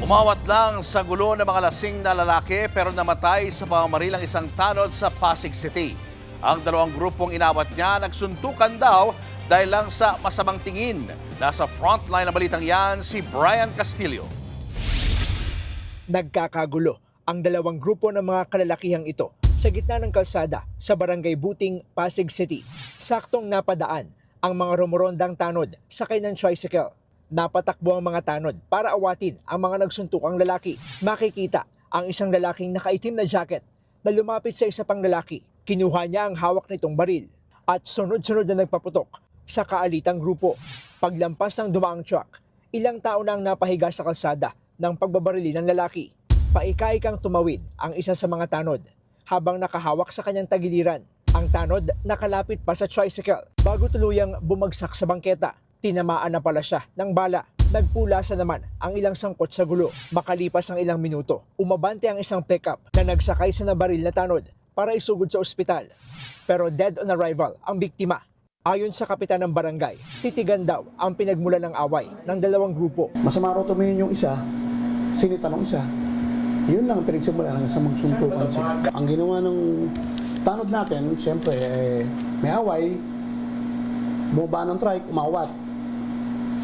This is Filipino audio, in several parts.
Umawat lang sa gulo ng mga lasing na lalaki pero namatay sa pamamarilang isang tanod sa Pasig City. Ang dalawang grupong inawat niya nagsuntukan daw dahil lang sa masamang tingin. Nasa frontline ng balitang yan si Brian Castillo. Nagkakagulo ang dalawang grupo ng mga kalalakihang ito sa gitna ng kalsada sa Barangay Buting, Pasig City. Saktong napadaan ang mga rumorondang tanod sakay ng tricycle. Napatakbo ang mga tanod para awatin ang mga nagsuntukang lalaki. Makikita ang isang lalaking nakaitim na jacket na lumapit sa isa pang lalaki. Kinuha niya ang hawak nitong baril at sunod-sunod na nagpaputok sa kaalitang grupo. Paglampas ng dumaang truck, ilang tao na ang napahiga sa kalsada ng pagbabarili ng lalaki. Paika-ikang tumawid ang isa sa mga tanod habang nakahawak sa kanyang tagiliran. Ang tanod nakalapit pa sa tricycle bago tuluyang bumagsak sa bangketa. Tinamaan na pala siya ng bala. Nagpulasa naman ang ilang sangkot sa gulo. Makalipas ang ilang minuto, umabante ang isang pickup na nagsakay sa nabaril na tanod para isugod sa ospital. Pero dead on arrival ang biktima. Ayon sa kapitan ng barangay, titigan daw ang pinagmulan ng away ng dalawang grupo. Masama raw tumingin yung isa, sinita ng isa. Yun lang ang pinagsimula ng isang magsuntukan sila. Ang ginawa ng tanod natin, siyempre, may away, bumaba ng trike, umawat.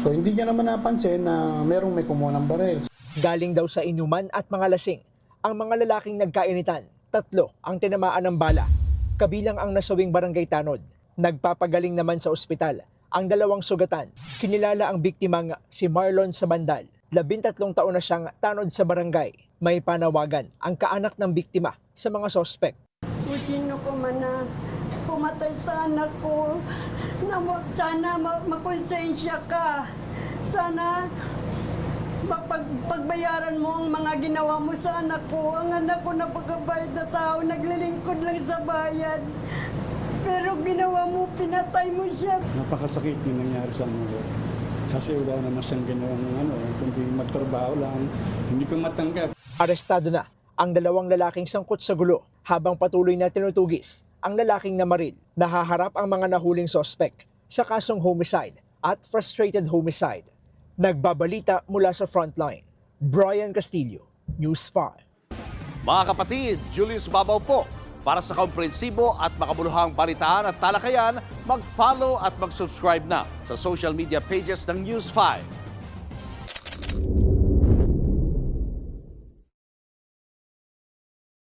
So hindi niya naman napansin na merong may kumuha ng baril. Galing daw sa inuman at mga lasing, ang mga lalaking nagkainitan, 3 ang tinamaan ng bala, kabilang ang nasawing barangay tanod. Nagpapagaling naman sa ospital ang dalawang sugatan. Kinilala ang biktimang si Marlon Sabandal. 13 taon na siyang tanod sa barangay. May panawagan ang kaanak ng biktima sa mga sospek. Kung sino ko man na pumatay sa anak ko, na sana makonsensya ka. Sana pagbayaran mo ang mga ginawa mo sa anak ko. Ang anak ko napakabayad na tao, naglilingkod lang sa bayan. Pero ginawa mo, pinatay mo siya. Napakasakit yung nangyari sa amin. Kasi wala naman siyang ginawang kundi magtrabaho lang. Hindi ko matanggap. Arestado na ang dalawang lalaking sangkot sa gulo habang patuloy na tinutugis ang lalaking namaril. Nahaharap ang mga nahuling sospek sa kasong homicide at frustrated homicide. Nagbabalita mula sa frontline. Brian Castillo, News 5. Mga kapatid, Julius Babaw po. Para sa komprehensibo at makabuluhang balitaan at talakayan, mag-follow at mag-subscribe na sa social media pages ng News 5.